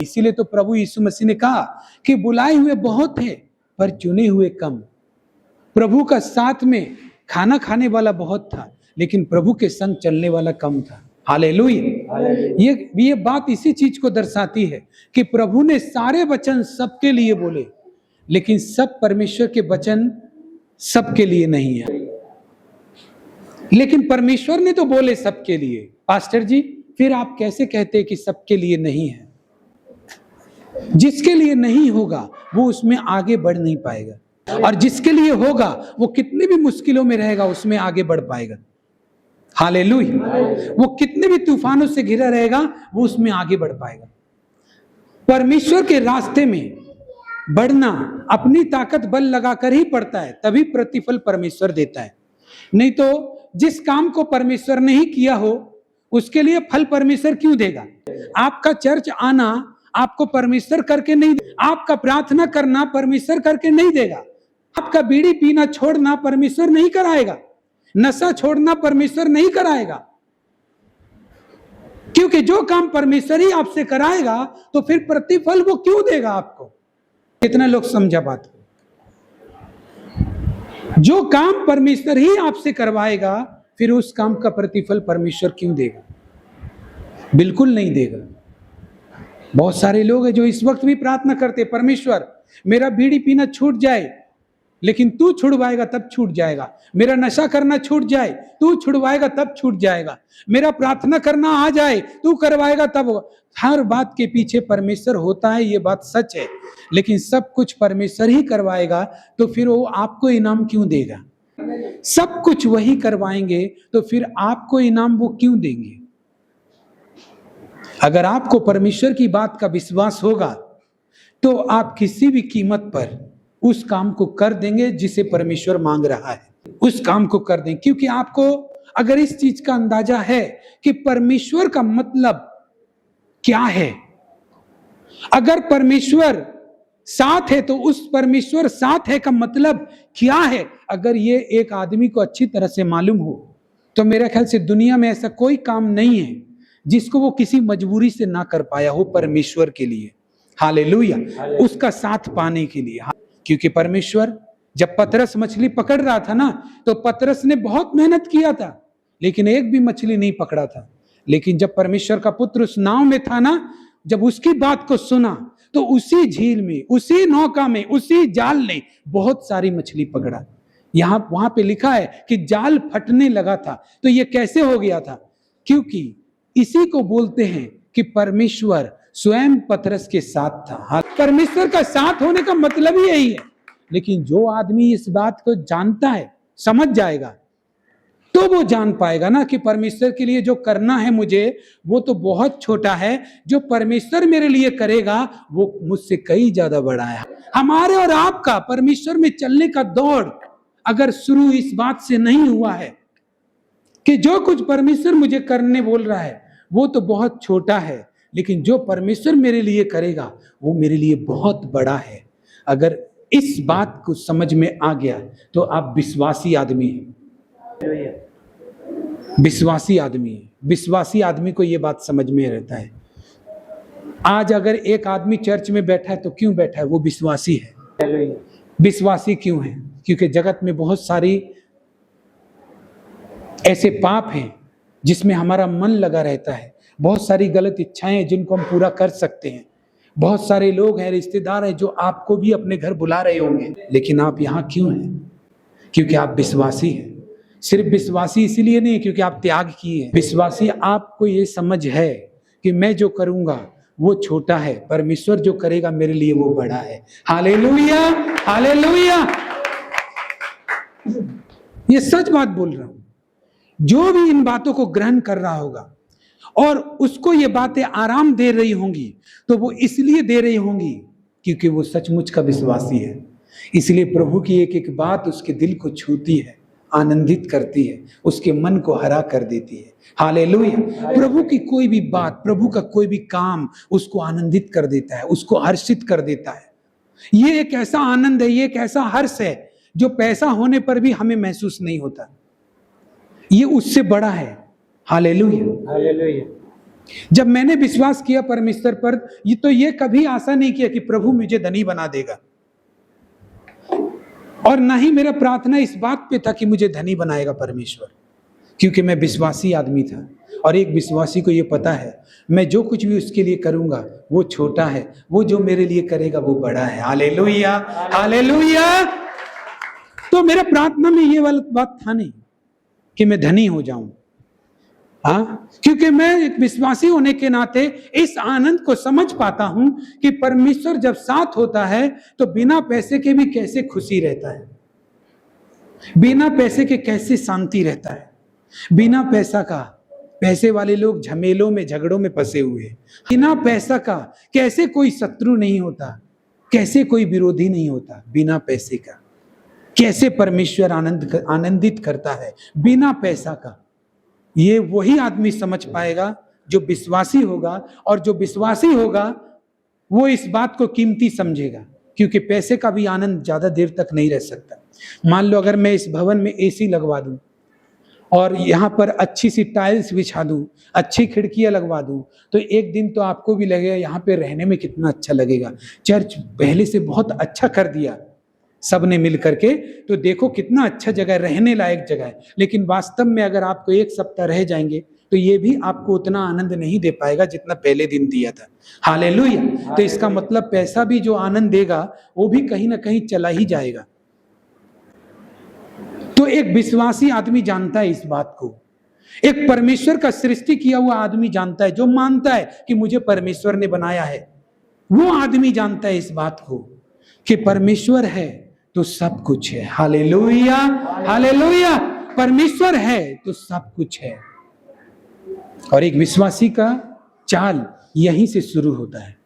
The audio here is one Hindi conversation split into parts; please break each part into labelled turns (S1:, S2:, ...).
S1: इसीलिए तो प्रभु यीशु मसीह ने कहा कि बुलाए हुए बहुत हैं पर चुने हुए कम। प्रभु का साथ में खाना खाने वाला बहुत था, लेकिन प्रभु के संग चलने वाला कम था। हालेलुया। ये बात इसी चीज को दर्शाती है कि प्रभु ने सारे वचन सबके लिए बोले, लेकिन सब परमेश्वर के वचन सबके लिए नहीं है। लेकिन परमेश्वर ने तो बोले सबके लिए। पास्टर जी, फिर आप कैसे कहते हैं कि सबके लिए नहीं है? जिसके लिए नहीं होगा वो उसमें आगे बढ़ नहीं पाएगा, और जिसके लिए होगा वो कितनी भी मुश्किलों में रहेगा उसमें आगे बढ़ पाएगा। हालेलुया। वो कितने भी तूफानों से घिरा रहेगा वो उसमें आगे बढ़ पाएगा। परमेश्वर के रास्ते में बढ़ना अपनी ताकत बल लगाकर ही पड़ता है, तभी प्रतिफल परमेश्वर देता है। नहीं तो जिस काम को परमेश्वर ने ही किया हो उसके लिए फल परमेश्वर क्यों देगा? आपका चर्च आना आपको परमेश्वर करके नहीं, आपका प्रार्थना करना परमेश्वर करके नहीं देगा, आपका बीड़ी पीना छोड़ना परमेश्वर नहीं कराएगा, नशा छोड़ना परमेश्वर नहीं कराएगा। क्योंकि जो काम परमेश्वर ही आपसे कराएगा तो फिर प्रतिफल वो क्यों देगा आपको? कितना लोग समझा बात को? जो काम परमेश्वर ही आपसे करवाएगा फिर उस काम का प्रतिफल परमेश्वर क्यों देगा? बिल्कुल नहीं देगा। बहुत सारे लोग हैं जो इस वक्त भी प्रार्थना करते, परमेश्वर मेरा बीड़ी पीना छूट जाए, लेकिन तू छुड़वाएगा तब छूट जाएगा। मेरा नशा करना छूट जाए, तू छुड़वाएगा तब छूट जाएगा। मेरा प्रार्थना करना आ जाए, तू करवाएगा तब। हर बात के पीछे परमेश्वर होता है, ये बात सच है, लेकिन सब कुछ परमेश्वर ही करवाएगा तो फिर वो आपको इनाम क्यों देगा? सब कुछ वही करवाएंगे तो फिर आपको इनाम वो क्यों देंगे? अगर आपको परमेश्वर की बात का विश्वास होगा तो आप किसी भी कीमत पर उस काम को कर देंगे जिसे परमेश्वर मांग रहा है, उस काम को कर दें। क्योंकि आपको अगर इस चीज का अंदाजा है कि परमेश्वर का मतलब क्या है, अगर परमेश्वर साथ है तो उस परमेश्वर साथ है का मतलब क्या है, अगर ये एक आदमी को अच्छी तरह से मालूम हो तो मेरे ख्याल से दुनिया में ऐसा कोई काम नहीं है जिसको वो किसी मजबूरी से ना कर पाया हो परमेश्वर के लिए। हालेलुया। उसका साथ पाने के लिए। क्योंकि परमेश्वर जब पतरस मछली पकड़ रहा था ना, तो पतरस ने बहुत मेहनत किया था लेकिन एक भी मछली नहीं पकड़ा था। लेकिन जब परमेश्वर का पुत्र उस नाव में था ना, जब उसकी बात को सुना तो उसी झील में, उसी नौका में, उसी जाल ने बहुत सारी मछली पकड़ा। वहां पे लिखा है कि जाल फटने लगा था। तो ये कैसे हो गया था? क्योंकि इसी को बोलते हैं कि परमेश्वर स्वयं पतरस के साथ था। परमेश्वर का साथ होने का मतलब ही यही है। लेकिन जो आदमी इस बात को जानता है, समझ जाएगा, तो वो जान पाएगा ना कि परमेश्वर के लिए जो करना है मुझे, वो तो बहुत छोटा है। जो परमेश्वर मेरे लिए करेगा वो मुझसे कई ज्यादा बड़ा है। हमारे और आपका परमेश्वर में चलने का दौड़ अगर शुरू इस बात से नहीं हुआ है कि जो कुछ परमेश्वर मुझे करने बोल रहा है वो तो बहुत छोटा है, लेकिन जो परमेश्वर मेरे लिए करेगा वो मेरे लिए बहुत बड़ा है, अगर इस बात को समझ में आ गया तो आप विश्वासी आदमी हैं। विश्वासी आदमी है। विश्वासी आदमी को ये बात समझ में रहता है। आज अगर एक आदमी चर्च में बैठा है तो क्यों बैठा है? वो विश्वासी है। विश्वासी क्यों है? क्योंकि जगत में बहुत सारी ऐसे पाप हैं जिसमें हमारा मन लगा रहता है, बहुत सारी गलत इच्छाएं हैं जिनको हम पूरा कर सकते हैं। बहुत सारे लोग हैं, रिश्तेदार हैं जो आपको भी अपने घर बुला रहे होंगे, लेकिन आप यहाँ क्यों हैं? क्योंकि आप विश्वासी हैं। सिर्फ विश्वासी इसीलिए नहीं क्योंकि आप त्याग किए हैं। विश्वासी आपको ये समझ है कि मैं जो करूंगा वो छोटा है, परमेश्वर जो करेगा मेरे लिए वो बड़ा है। Hallelujah, hallelujah. ये सच बात बोल रहा हूं। जो भी इन बातों को ग्रहण कर रहा होगा और उसको ये बातें आराम दे रही होंगी तो वो इसलिए दे रही होंगी क्योंकि वो सचमुच का विश्वासी है। इसलिए प्रभु की एक एक बात उसके दिल को छूती है, आनंदित करती है, उसके मन को हरा कर देती है। हालेलुया। प्रभु की कोई भी बात, प्रभु का कोई भी काम उसको आनंदित कर देता है, उसको हर्षित कर देता है। ये एक ऐसा आनंद है, ये एक ऐसा हर्ष है जो पैसा होने पर भी हमें महसूस नहीं होता। ये उससे बड़ा है। Hallelujah, hallelujah. जब मैंने विश्वास किया परमेश्वर पर, ये कभी आशा नहीं किया कि प्रभु मुझे धनी बना देगा, और ना ही मेरा प्रार्थना इस बात पे था कि मुझे धनी बनाएगा परमेश्वर, क्योंकि मैं विश्वासी आदमी था। और एक विश्वासी को ये पता है, मैं जो कुछ भी उसके लिए करूंगा वो छोटा है, वो जो मेरे लिए करेगा वो बड़ा है। Hallelujah, hallelujah. तो मेरा प्रार्थना में ये वाला बात था नहीं कि मैं धनी हो जाऊं, क्योंकि मैं एक विश्वासी होने के नाते इस आनंद को समझ पाता हूं कि परमेश्वर जब साथ होता है तो बिना पैसे के भी कैसे खुशी रहता है, बिना पैसे के कैसे शांति रहता है, बिना पैसा का। पैसे वाले लोग झमेलों में, झगड़ों में फंसे हुए हैं। बिना पैसा का कैसे कोई शत्रु नहीं होता, कैसे कोई विरोधी नहीं होता। बिना पैसे का कैसे परमेश्वर आनंदित करता है बिना पैसा का। ये वही आदमी समझ पाएगा जो विश्वासी होगा, और जो विश्वासी होगा वो इस बात को कीमती समझेगा, क्योंकि पैसे का भी आनंद ज्यादा देर तक नहीं रह सकता। मान लो अगर मैं इस भवन में एसी लगवा दूं और यहाँ पर अच्छी सी टाइल्स बिछा दूं, अच्छी खिड़कियां लगवा दूं, तो एक दिन तो आपको भी लगेगा यहाँ पे रहने में कितना अच्छा लगेगा, चर्च पहले से बहुत अच्छा कर दिया सबने मिल करके, तो देखो कितना अच्छा जगह, रहने लायक जगह है। लेकिन वास्तव में अगर आपको एक सप्ताह रह जाएंगे तो ये भी आपको उतना आनंद नहीं दे पाएगा जितना पहले दिन दिया था। हालेलुया। तो इसका मतलब पैसा भी जो आनंद देगा वो भी कहीं ना कहीं चला ही जाएगा। तो एक विश्वासी आदमी जानता है इस बात को, एक परमेश्वर का सृष्टि किया हुआ आदमी जानता है, जो मानता है कि मुझे परमेश्वर ने बनाया है, वो आदमी जानता है इस बात को कि परमेश्वर है तो सब कुछ है। Hallelujah, hallelujah. परमेश्वर है तो सब कुछ है। और एक विश्वासी का चाल यहीं से शुरू होता है।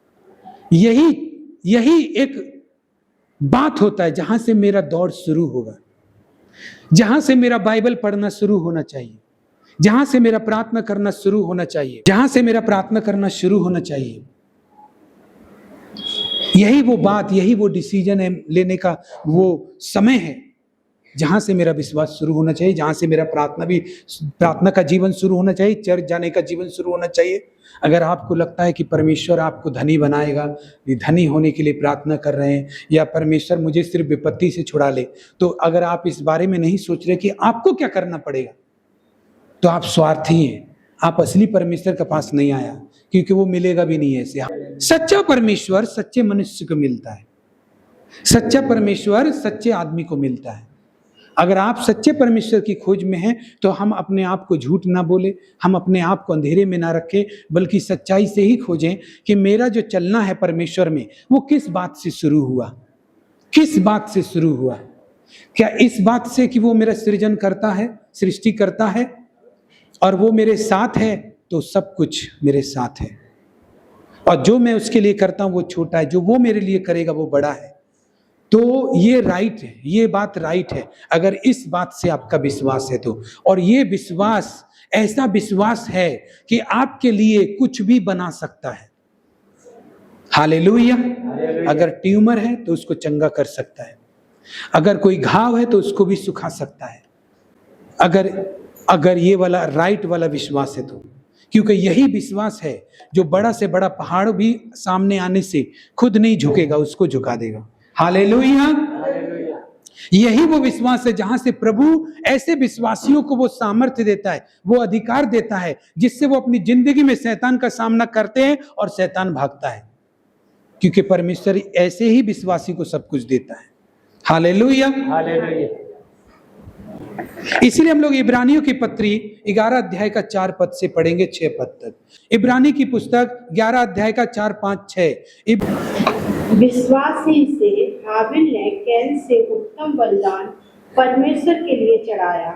S1: यही एक बात होता है जहां से मेरा दौड़ शुरू होगा, जहां से मेरा बाइबल पढ़ना शुरू होना चाहिए, जहां से मेरा प्रार्थना करना शुरू होना चाहिए, जहां से मेरा प्रार्थना करना शुरू होना चाहिए। यही वो बात, यही वो डिसीजन है, लेने का वो समय है जहां से मेरा विश्वास शुरू होना चाहिए, जहां से मेरा प्रार्थना का जीवन शुरू होना चाहिए, चर्च जाने का जीवन शुरू होना चाहिए। अगर आपको लगता है कि परमेश्वर आपको धनी बनाएगा, धनी होने के लिए प्रार्थना कर रहे हैं, या परमेश्वर मुझे सिर्फ विपत्ति से छुड़ा ले, तो अगर आप इस बारे में नहीं सोच रहे कि आपको क्या करना पड़ेगा, तो आप स्वार्थी हैं। आप असली परमेश्वर के पास नहीं आया, क्योंकि वो मिलेगा भी नहीं ऐसे। सच्चा परमेश्वर सच्चे मनुष्य को मिलता है, सच्चा परमेश्वर सच्चे आदमी को मिलता है। अगर आप सच्चे परमेश्वर की खोज में हैं तो हम अपने आप को झूठ ना बोले, हम अपने आप को अंधेरे में ना रखें, बल्कि सच्चाई से ही खोजें कि मेरा जो चलना है परमेश्वर में वो किस बात से शुरू हुआ, किस बात से शुरू हुआ। क्या इस बात से कि वो मेरा सृजन करता है, सृष्टि करता है और वो मेरे साथ है, तो सब कुछ मेरे साथ है, और जो मैं उसके लिए करता हूं वो छोटा है, जो वो मेरे लिए करेगा वो बड़ा है। तो ये राइट है, ये बात राइट है अगर इस बात से आपका विश्वास है तो। और ये विश्वास ऐसा विश्वास है कि आपके लिए कुछ भी बना सकता है। हालेलुया। अगर ट्यूमर है तो उसको चंगा कर सकता है, अगर कोई घाव है तो उसको भी सुखा सकता है, अगर ये वाला राइट वाला विश्वास है तो। क्योंकि यही विश्वास है जो बड़ा से बड़ा पहाड़ भी सामने आने से खुद नहीं झुकेगा, उसको झुका देगा। हालेलुया। यही वो विश्वास है जहां से प्रभु ऐसे विश्वासियों को वो सामर्थ्य देता है, वो अधिकार देता है, जिससे वो अपनी जिंदगी में शैतान का सामना करते हैं और शैतान भागता है, क्योंकि परमेश्वर ऐसे ही विश्वासी को सब कुछ देता है। Hallelujah, hallelujah. इसीलिए हम लोग इब्रानियों की पत्री 11 अध्याय का 4 पद से पढ़ेंगे 6 पद तक। इब्रानी की पुस्तक 11 अध्याय का 4, 5, 6।
S2: विश्वास ही से हाबिल ने कैन से उत्तम बलिदान परमेश्वर के लिए चढ़ाया,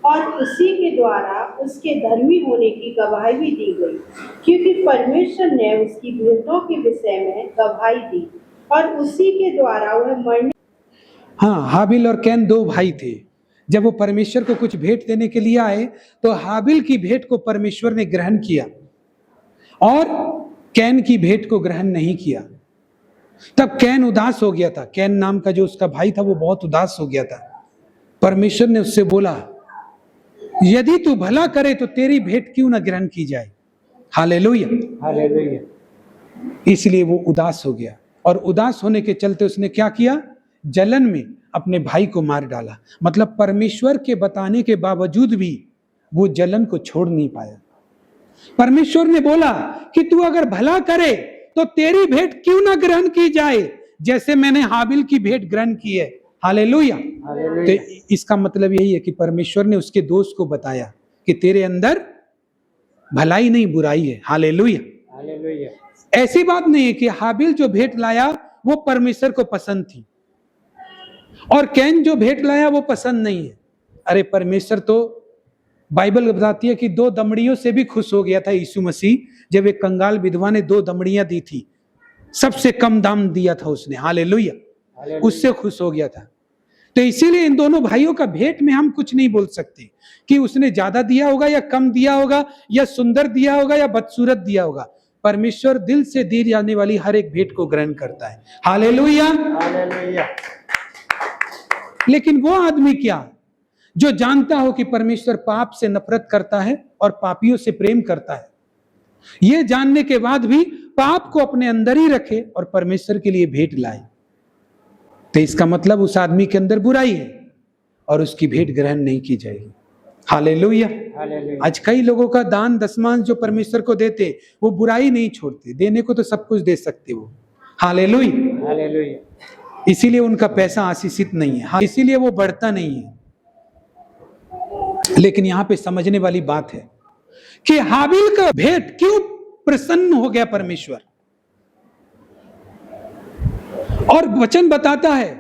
S2: और उसी के द्वारा उसके धर्मी होने की गवाही भी दी गई, क्योंकि परमेश्वर ने उसकी भेंटों के विषय में गवाही दी, और उसी के द्वारा वह मरने।
S1: हाँ, हाबिल और कैन 2 भाई थे। जब वो परमेश्वर को कुछ भेंट देने के लिए आए तो हाबिल की भेंट को परमेश्वर ने ग्रहण किया और कैन की भेंट को ग्रहण नहीं किया। तब कैन उदास हो गया था। कैन नाम का जो उसका भाई था वो बहुत उदास हो गया था। परमेश्वर ने उससे बोला, यदि तू भला करे तो तेरी भेंट क्यों ना ग्रहण की जाए। हालेलुया।
S3: हालेलुया।
S1: इसलिए वो उदास हो गया, और उदास होने के चलते उसने क्या किया? जलन में अपने भाई को मार डाला। मतलब परमेश्वर के बताने के बावजूद भी वो जलन को छोड़ नहीं पाया। परमेश्वर ने बोला कि तू अगर भला करे तो तेरी भेंट क्यों ना ग्रहण की जाए, जैसे मैंने हाबिल की भेंट ग्रहण की है। हालेलुया। तो इसका मतलब यही है कि परमेश्वर ने उसके दोस्त को बताया कि तेरे अंदर भलाई नहीं बुराई है। हालेलुया।
S3: हालेलुया।
S1: ऐसी बात नहीं है कि हाबिल जो भेंट लाया वो परमेश्वर को पसंद थी और कैन जो भेंट लाया वो पसंद नहीं है। अरे परमेश्वर तो, बाइबल बताती है कि 2 दमड़ियों से भी खुश हो गया था यीशु मसीह, जब एक कंगाल विधवा ने 2 दमड़ियां दी थी, सबसे कम दाम दिया था उसने। हालेलुया। उससे खुश हो गया था। तो इसीलिए इन दोनों भाइयों का भेंट में हम कुछ नहीं बोल सकते कि उसने ज्यादा दिया होगा या कम दिया होगा, या सुंदर दिया होगा या बदसूरत दिया होगा। परमेश्वर दिल से दी जाने वाली हर एक भेंट को ग्रहण करता है। हालेलुया।
S3: हालेलुया।
S1: लेकिन वो आदमी क्या, जो जानता हो कि परमेश्वर पाप से नफरत करता है और पापियों से प्रेम करता है, ये जानने के बाद भी पाप को अपने अंदर ही रखे और परमेश्वर के लिए भेंट लाए, तो इसका मतलब उस आदमी के अंदर बुराई है और उसकी भेंट ग्रहण नहीं की जाएगी। हालेलुया।
S3: हालेलुया।
S1: आज कई लोगों का दान दशमांश जो परमेश्वर को देते, वो बुराई नहीं छोड़ते, देने को तो सब कुछ दे सकते वो। हालेलुया।
S3: हालेलुया।
S1: इसीलिए उनका पैसा आशीषित नहीं है, इसीलिए वो बढ़ता नहीं है। लेकिन यहां पे समझने वाली बात है कि हाबिल का भेंट क्यों प्रसन्न हो गया परमेश्वर। और वचन बताता है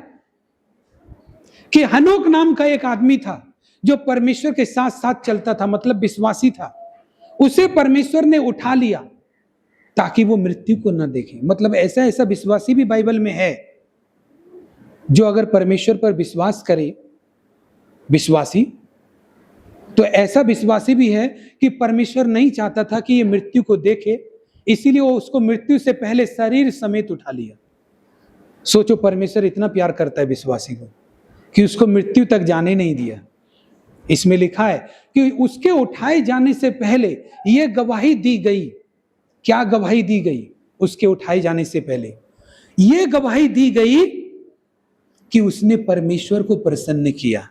S1: कि हनोक नाम का एक आदमी था जो परमेश्वर के साथ साथ चलता था, मतलब विश्वासी था। उसे परमेश्वर ने उठा लिया ताकि वो मृत्यु को न देखे। मतलब ऐसा विश्वासी भी बाइबल में है जो अगर परमेश्वर पर विश्वास करे, विश्वासी, तो ऐसा विश्वासी भी है कि परमेश्वर नहीं चाहता था कि ये मृत्यु को देखे, इसीलिए वो उसको मृत्यु से पहले शरीर समेत उठा लिया। सोचो, परमेश्वर इतना प्यार करता है विश्वासी को कि उसको मृत्यु तक जाने नहीं दिया। इसमें लिखा है कि उसके उठाए जाने से पहले ये गवाही दी गई। क्या गवाही दी गई? उसके उठाए जाने से पहले ये गवाही दी गई कि उसने परमेश्वर को प्रसन्न किया।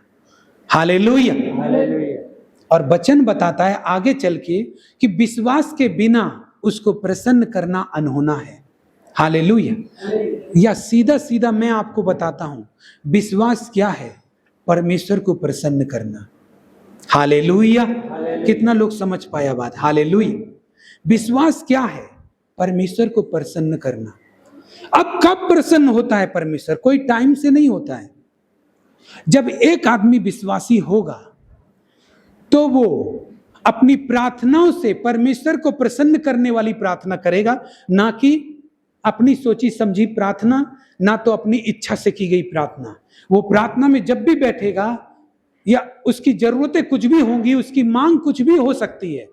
S1: हालेलुया।
S3: हालेलुया।
S1: और वचन बताता है आगे चल के कि विश्वास के बिना उसको प्रसन्न करना अनहोना है। हालेलुया। या सीधा सीधा मैं आपको बताता हूं, विश्वास क्या है? परमेश्वर को प्रसन्न करना। हालेलुया। कितना लोग समझ पाया बात? हालेलुया। विश्वास क्या है? परमेश्वर को प्रसन्न करना। अब कब प्रसन्न होता है परमेश्वर? कोई टाइम से नहीं होता है। जब एक आदमी विश्वासी होगा तो वो अपनी प्रार्थनाओं से परमेश्वर को प्रसन्न करने वाली प्रार्थना करेगा, ना कि अपनी सोची समझी प्रार्थना, ना तो अपनी इच्छा से की गई प्रार्थना। वो प्रार्थना में जब भी बैठेगा, या उसकी जरूरतें कुछ भी होंगी, उसकी मांग कुछ भी हो सकती है,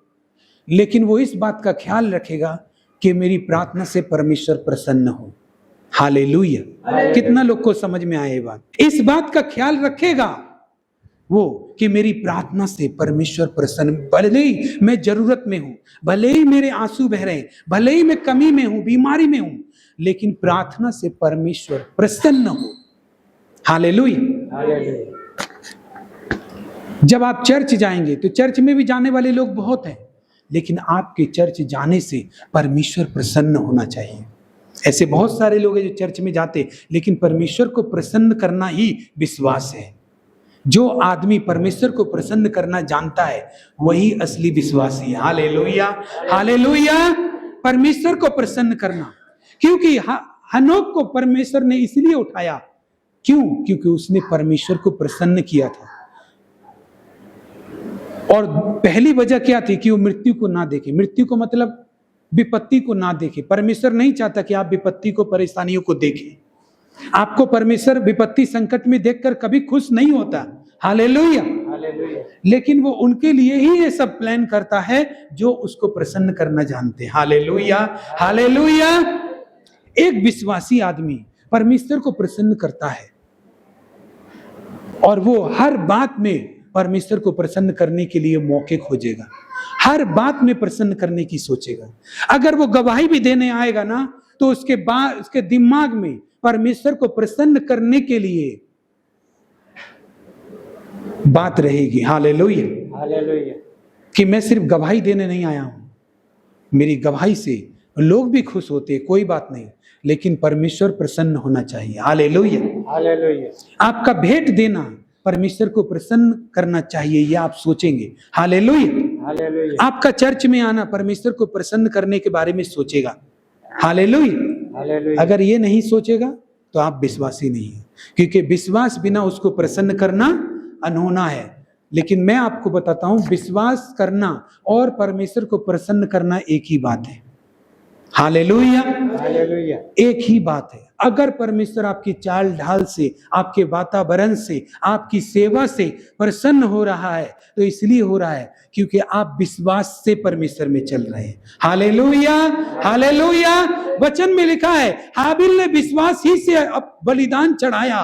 S1: लेकिन वो इस बात का ख्याल रखेगा कि मेरी प्रार्थना से परमेश्वर प्रसन्न हो। हालेलुया। कितना लोग को समझ में आए बात? इस बात का ख्याल रखेगा वो कि मेरी प्रार्थना से परमेश्वर प्रसन्न, भले ही मैं जरूरत में हूं, भले ही मेरे आंसू बह रहे हैं, भले ही मैं कमी में हूं, बीमारी में हूं, लेकिन प्रार्थना से परमेश्वर प्रसन्न हो। हालेलुया।
S3: हालेलुया।
S1: जब आप चर्च जाएंगे तो चर्च में भी जाने वाले लोग बहुत हैं, लेकिन आपके चर्च जाने से परमेश्वर प्रसन्न होना चाहिए। ऐसे बहुत सारे लोग हैं जो चर्च में जाते, लेकिन परमेश्वर को प्रसन्न करना ही विश्वास है। जो आदमी परमेश्वर को प्रसन्न करना जानता है वही असली विश्वासी है। हालेलुया। हालेलुया। परमेश्वर को प्रसन्न करना, क्योंकि हनोक को परमेश्वर ने इसलिए उठाया, क्यों? क्योंकि उसने परमेश्वर को प्रसन्न किया था। और पहली वजह क्या थी? कि वो मृत्यु को ना देखे। मृत्यु को मतलब विपत्ति को ना देखे। परमेश्वर नहीं चाहता कि आप विपत्ति को, परेशानियों को देखें। आपको परमेश्वर विपत्ति संकट में देखकर कभी खुश नहीं होता। हालेलुया।
S3: हालेलुया।
S1: लेकिन वो उनके लिए ही ये सब प्लान करता है जो उसको प्रसन्न करना जानते हैं। हालेलुया। हालेलुया। एक विश्वासी आदमी परमेश्वर को प्रसन्न करता है और वो हर बात में परमेश्वर को प्रसन्न करने के लिए मौके खोजेगा। हर बात में प्रसन्न करने की सोचेगा। अगर वो गवाही भी देने आएगा ना, तो उसके बाद उसके दिमाग में परमेश्वर को प्रसन्न करने के लिए बात रहेगी। हालेलुया,
S3: हालेलुया,
S1: कि मैं सिर्फ गवाही देने नहीं आया हूं, मेरी गवाही से लोग भी खुश होते, कोई बात नहीं, लेकिन परमेश्वर प्रसन्न होना चाहिए। हालेलुया,
S3: हालेलुया,
S1: आपका भेंट देना परमेश्वर को प्रसन्न करना चाहिए, ये आप सोचेंगे। हालेलुया,
S3: हालेलुया,
S1: आपका चर्च में आना परमेश्वर को प्रसन्न करने के बारे में सोचेगा। हालेलुया,
S3: हालेलुया,
S1: अगर ये नहीं सोचेगा तो आप विश्वासी नहीं है, क्योंकि विश्वास बिना उसको प्रसन्न करना अनहोना है। लेकिन मैं आपको बताता हूं, विश्वास करना और परमेश्वर को प्रसन्न करना एक ही बात है। हालेलुया,
S3: हालेलुया,
S1: एक ही बात है। अगर परमेश्वर आपकी चाल ढाल से, आपके वातावरण से, आपकी सेवा से प्रसन्न हो रहा है, तो इसलिए हो रहा है क्योंकि आप विश्वास से परमेश्वर में चल रहे हैं। Hallelujah, hallelujah. वचन में लिखा है, हाबिल ने विश्वास ही से बलिदान चढ़ाया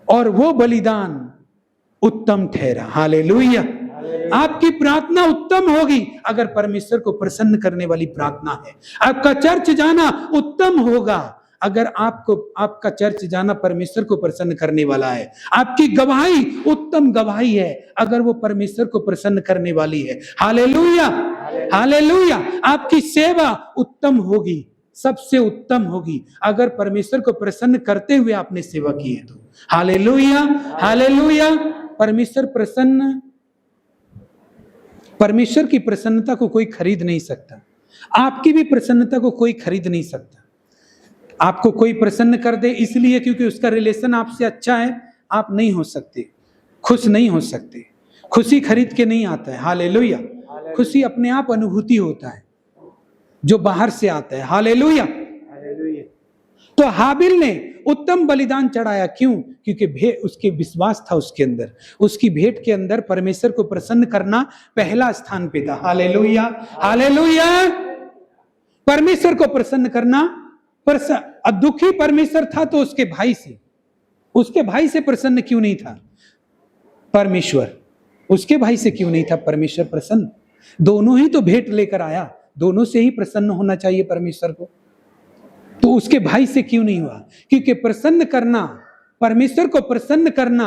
S1: और वो बलिदान उत्तम ठहरा। हालेलुया, आपकी प्रार्थना उत्तम होगी अगर परमेश्वर को प्रसन्न करने वाली प्रार्थना है। आपका चर्च जाना उत्तम होगा अगर आपका चर्च जाना परमेश्वर को प्रसन्न करने वाला है। आपकी गवाही उत्तम गवाही है अगर वो परमेश्वर को प्रसन्न करने वाली है। Hallelujah, hallelujah. आपकी सेवा उत्तम होगी, सबसे उत्तम होगी अगर परमेश्वर को प्रसन्न करते हुए आपने सेवा की है तो। Hallelujah, hallelujah. परमेश्वर की प्रसन्नता को कोई खरीद नहीं सकता, आपकी भी प्रसन्नता को कोई खरीद नहीं सकता। आपको कोई प्रसन्न कर दे इसलिए क्योंकि उसका रिलेशन आपसे अच्छा है, आप नहीं हो सकते, खुश नहीं हो सकते। खुशी खरीद के नहीं आता है। हालेलुया, खुशी अपने आप अनुभूति होता है जो बाहर से आता है। Hallelujah,
S3: hallelujah.
S1: तो हाबिल ने उत्तम बलिदान चढ़ाया, क्यों? क्योंकि उसके विश्वास था उसके अंदर, उसकी भेंट के अंदर परमेश्वर को प्रसन्न करना पहला स्थान पे था। Hallelujah, hallelujah. परमेश्वर को प्रसन्न करना, दुखी परमेश्वर था तो उसके भाई से प्रसन्न क्यों नहीं था परमेश्वर? उसके भाई से क्यों नहीं था परमेश्वर प्रसन्न? दोनों ही तो भेंट लेकर आया, दोनों से ही प्रसन्न होना चाहिए परमेश्वर को, तो उसके भाई से क्यों नहीं हुआ? क्योंकि प्रसन्न करना, परमेश्वर को प्रसन्न करना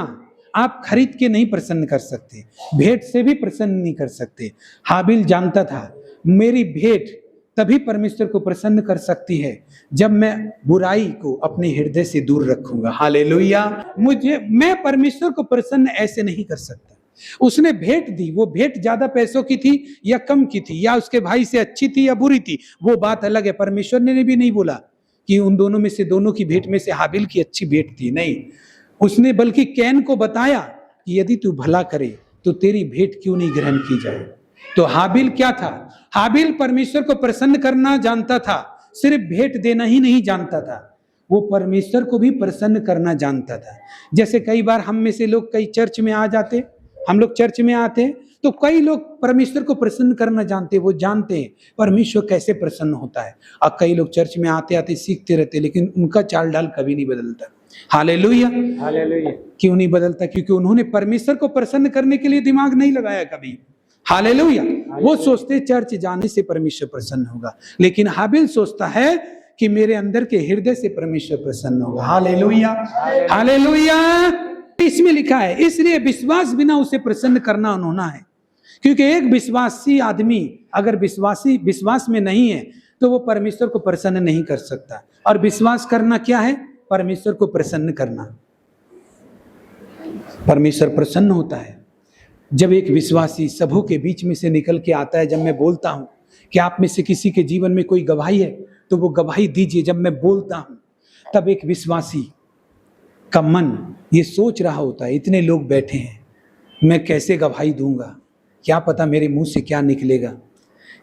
S1: आप खरीद के नहीं प्रसन्न कर सकते, भेंट से भी प्रसन्न नहीं कर सकते। हाबिल जानता था मेरी भेंट तभी परमेश्वर को प्रसन्न कर सकती है जब मैं बुराई को अपने हृदय से दूर रखूंगा। हालेलुया। मैं परमेश्वर को प्रसन्न ऐसे नहीं कर सकता। उसने भेंट दी, वो भेंट ज्यादा पैसों की थी या कम की थी, या उसके भाई से अच्छी थी या बुरी थी, वो बात अलग है। परमेश्वर ने भी नहीं बोला कि उन दोनों में से, दोनों की भेंट में से हाबिल की अच्छी भेंट थी, नहीं। उसने बल्कि कैन को बताया कि यदि तू भला करे तो तेरी भेंट क्यों नहीं ग्रहण की जाए। तो हाबिल क्या था? हाबिल परमेश्वर को प्रसन्न करना जानता था, सिर्फ भेंट देना ही नहीं जानता था, वो परमेश्वर को भी प्रसन्न करना जानता था। जैसे कई बार हम में से लोग कई चर्च में आ जाते, हम लोग चर्च में आते तो कई लोग परमेश्वर को प्रसन्न करना जानते, वो जानते हैं परमेश्वर कैसे प्रसन्न होता है। और कई लोग चर्च में आते आते सीखते रहते, लेकिन उनका चाल ढाल कभी नहीं बदलता। Hallelujah, hallelujah. क्यों नहीं बदलता? क्योंकि उन्होंने परमेश्वर को प्रसन्न करने के लिए दिमाग नहीं लगाया कभी। हालेलुया। वो सोचते चर्च जाने से परमेश्वर प्रसन्न होगा, लेकिन हाबिल सोचता है कि मेरे अंदर के हृदय से परमेश्वर प्रसन्न होगा। Hallelujah, hallelujah. इसमें लिखा है, इसलिए विश्वास बिना उसे प्रसन्न करना अनहोना है। क्योंकि एक विश्वासी आदमी अगर विश्वास में नहीं है तो वो परमेश्वर को प्रसन्न नहीं कर सकता। और विश्वास करना क्या है? परमेश्वर को प्रसन्न करना। परमेश्वर प्रसन्न होता है जब एक विश्वासी सबों के बीच में से निकल के आता है। जब मैं बोलता हूं कि आप में से किसी के जीवन में कोई गवाही है तो वो गवाही दीजिए। जब मैं बोलता हूं तब एक विश्वासी का मन ये सोच रहा होता है, इतने लोग बैठे हैं, मैं कैसे गवाही दूंगा, क्या पता मेरे मुंह से क्या निकलेगा,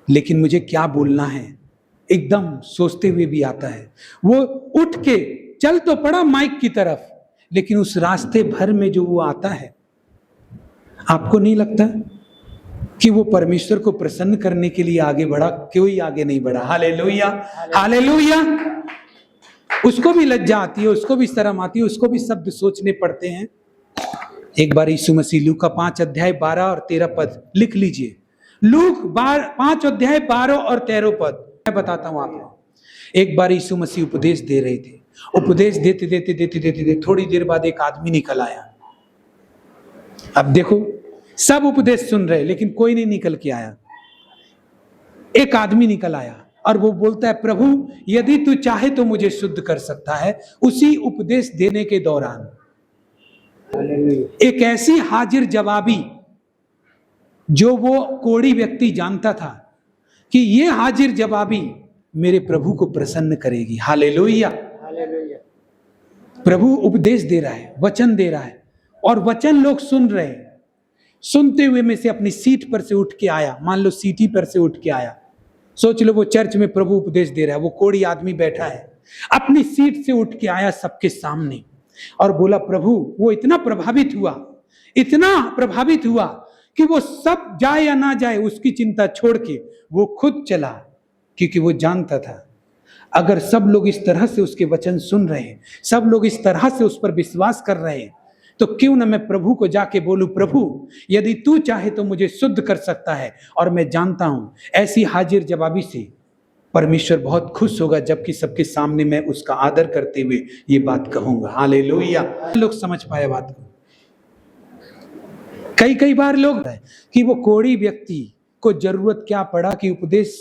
S1: लेकिन मुझे क्या बोलना है, एकदम सोचते हुए भी आता है। वो उठ के चल तो पड़ा माइक की तरफ, लेकिन उस रास्ते भर में जो वो आता है, आपको नहीं लगता कि वो परमेश्वर को प्रसन्न करने के लिए आगे बढ़ा? कोई आगे नहीं बढ़ा। Hallelujah, hallelujah. उसको भी लज्जा आती है, उसको भी शर्म आती है, उसको भी शब्द सोचने पड़ते हैं। एक बार यीशु मसीह लूका 5 अध्याय 12 और 13 पद लिख लीजिए। लूक 5 अध्याय 12 और 13 पद मैं बताता हूं आपको। एक बार यीशु मसीह उपदेश दे रहे थे। उपदेश देते थोड़ी देर बाद एक आदमी निकल आया। अब देखो, सब उपदेश सुन रहे लेकिन कोई नहीं निकल के आया। एक आदमी निकल आया और वो बोलता है, प्रभु यदि तू चाहे तो मुझे शुद्ध कर सकता है। उसी उपदेश देने के दौरान एक ऐसी हाजिर जवाबी, जो वो कोढ़ी व्यक्ति जानता था कि ये हाजिर जवाबी मेरे प्रभु को प्रसन्न करेगी। हालेलुया।
S3: हालेलुया।
S1: प्रभु उपदेश दे रहा है, वचन दे रहा है और वचन लोग सुन रहे हैं। सुनते हुए में से अपनी सीट पर से उठ के आया, मान लो सीटी पर से उठ के आया। सोच लो वो चर्च में प्रभु उपदेश दे रहा है, वो कोढ़ी आदमी बैठा है, अपनी सीट से उठ के आया सबके सामने और बोला, प्रभु। वो इतना प्रभावित हुआ कि वो सब जाए या ना जाए उसकी चिंता छोड़ के वो खुद चला, क्योंकि वो जानता था अगर सब लोग इस तरह से उसके वचन सुन रहे हैं, सब लोग इस तरह से उस पर विश्वास कर रहे हैं, तो क्यों ना मैं प्रभु को जाके बोलूं, प्रभु यदि तू चाहे तो मुझे शुद्ध कर सकता है। और मैं जानता हूं ऐसी हाजिर जवाबी से परमेश्वर बहुत खुश होगा, जबकि सबके सामने मैं उसका आदर करते हुए ये बात कहूंगा। हालेलुया। लोग समझ पाए बात को। कई बार लोग कि वो कोढ़ी व्यक्ति को जरूरत क्या पड़ा कि उपदेश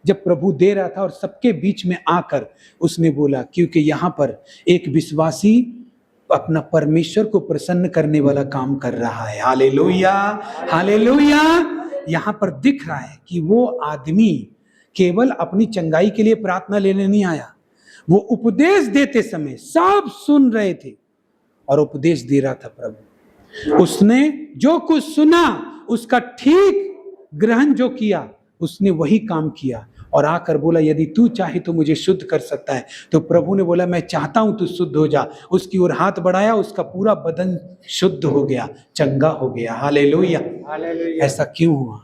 S1: जब प्रभु दे रहा था और सबके बीच में आकर उसने बोला, क्योंकि यहां पर एक विश्वासी अपना परमेश्वर को प्रसन्न करने वाला काम कर रहा है। हालेलुया। हालेलुया। यहां पर दिख रहा है कि वो आदमी केवल अपनी चंगाई के लिए प्रार्थना लेने नहीं आया, वो उपदेश देते समय सब सुन रहे थे और उपदेश दे रहा था प्रभु। उसने जो कुछ सुना उसका ठीक ग्रहण जो किया, उसने वही काम किया और आकर बोला, यदि तू चाहे तो मुझे शुद्ध कर सकता है। तो प्रभु ने बोला, मैं चाहता हूं तू शुद्ध हो जा। उसकी ओर हाथ बढ़ाया, उसका पूरा बदन शुद्ध हो गया, चंगा हो गया। हालेलुया।
S3: हालेलुया।
S1: ऐसा क्यों हुआ?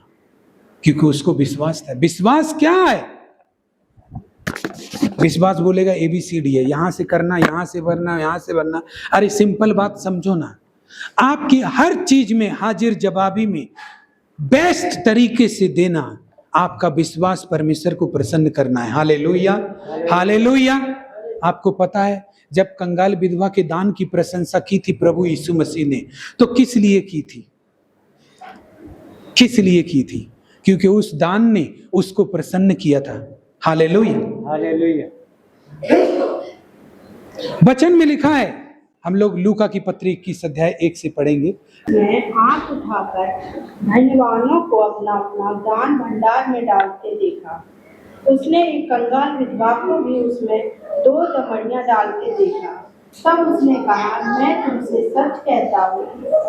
S1: क्योंकि उसको विश्वास था। विश्वास क्या है? विश्वास बोलेगा ABCD है, यहां से करना, यहां से भरना, यहां से भरना। अरे सिंपल बात समझो ना, आपकी हर चीज में हाजिर जवाबी में बेस्ट तरीके से देना आपका विश्वास परमेश्वर को प्रसन्न करना है। हालेलुया। हालेलुया। आपको पता है जब कंगाल विधवा के दान की प्रशंसा की थी प्रभु यीशु मसीह ने, तो किस लिए की थी? किस लिए की थी? क्योंकि उस दान ने उसको प्रसन्न किया था। हालेलुया।
S3: हालेलुया।
S1: वचन में लिखा है, हम लोग लूका की पत्री 21 अध्याय 1 से पढ़ेंगे।
S2: मैं आंख उठाकर धनवानों को अपना अपना दान भंडार में डालते देखा। उसने एक कंगाल विधवा को भी उसमें 2 दमड़ियां डालते देखा। तब उसने कहा, मैं तुमसे सच कहता हूँ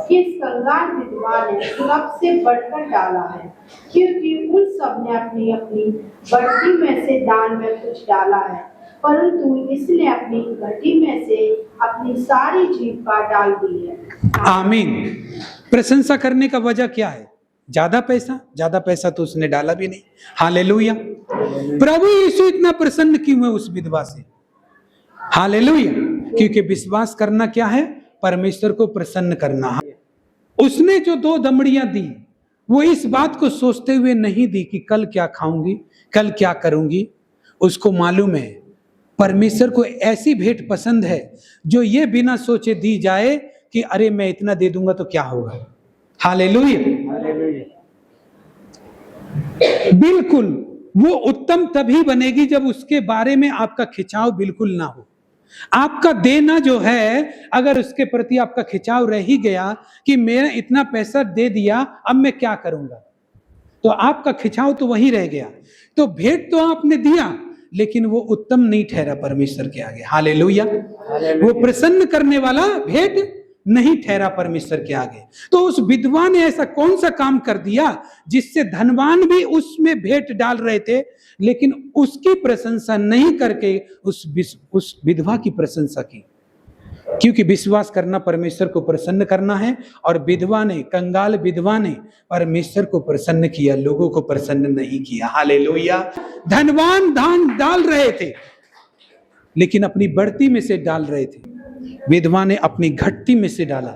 S2: कि इस कंगाल विधवा ने सबसे बढ़कर डाला है, क्योंकि उन सब ने अपनी अपनी बढ़ती में से दान में कुछ डाला है, परंतु इसने अपनी घटी में से अपनी सारी जीविका डाल दी है।
S1: आमीन। प्रशंसा करने का वजह क्या है? ज्यादा पैसा तो उसने डाला भी नहीं। हालेलुया। प्रभु यीशु इतना प्रसन्न क्यों है उस विधवा से? हालेलुया। क्योंकि विश्वास करना क्या है? परमेश्वर को प्रसन्न करना। उसने जो 2 दमड़ियां दी, वो इस बात को सोचते हुए नहीं दी कि कल क्या खाऊंगी, कल क्या करूंगी। उसको मालूम है परमेश्वर को ऐसी भेंट पसंद है जो ये बिना सोचे दी जाए कि अरे मैं इतना दे दूंगा तो क्या होगा। हालेलुया।
S3: हालेलुया।
S1: बिल्कुल वो उत्तम तभी बनेगी जब उसके बारे में आपका खिंचाव बिल्कुल ना हो। आपका देना जो है, अगर उसके प्रति आपका खिंचाव रह ही गया कि मैंने इतना पैसा दे दिया, अब मैं क्या करूंगा, तो आपका खिंचाव तो वहीं रह गया। तो भेंट तो आपने दिया, लेकिन वो उत्तम नहीं ठहरा परमेश्वर के आगे। हालेलुया। वो प्रसन्न करने वाला भेंट नहीं ठहरा परमेश्वर के आगे। तो उस विधवा ने ऐसा कौन सा काम कर दिया जिससे धनवान भी उसमें भेंट डाल रहे थे, लेकिन उसकी प्रशंसा नहीं करके उस विधवा की प्रशंसा की? क्योंकि विश्वास करना परमेश्वर को प्रसन्न करना है, और कंगाल विधवा ने परमेश्वर को प्रसन्न किया, लोगों को प्रसन्न नहीं किया। हालेलुया। धनवान दान डाल रहे थे लेकिन अपनी बढ़ती में से डाल रहे थे, विधवा ने अपनी घटती में से डाला।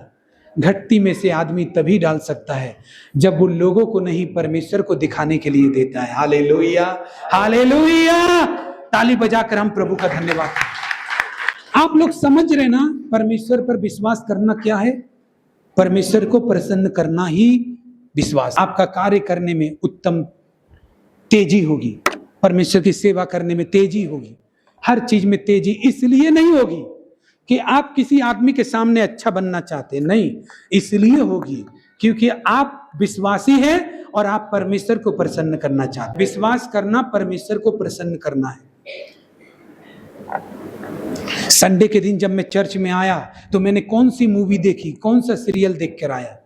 S1: घटती में से आदमी तभी डाल सकता है जब वो लोगों को नहीं, परमेश्वर को दिखाने के लिए देता है। Hallelujah, hallelujah. ताली बजाकर हम प्रभु का धन्यवाद करें। आप लोग समझ रहे ना, परमेश्वर पर विश्वास करना क्या है? परमेश्वर को प्रसन्न करना ही विश्वास। आपका कार्य करने में उत्तम तेजी होगी, परमेश्वर की सेवा करने में तेजी होगी, हर चीज में तेजी इसलिए नहीं होगी कि आप किसी आदमी के सामने अच्छा बनना चाहते, नहीं, इसलिए होगी क्योंकि आप विश्वासी हैं और आप परमेश्वर को प्रसन्न करना चाहते। विश्वास करना परमेश्वर को प्रसन्न करना है। संडे के दिन जब मैं चर्च में आया तो मैंने कौन सी मूवी देखी, कौन सा सीरियल देख कर आया,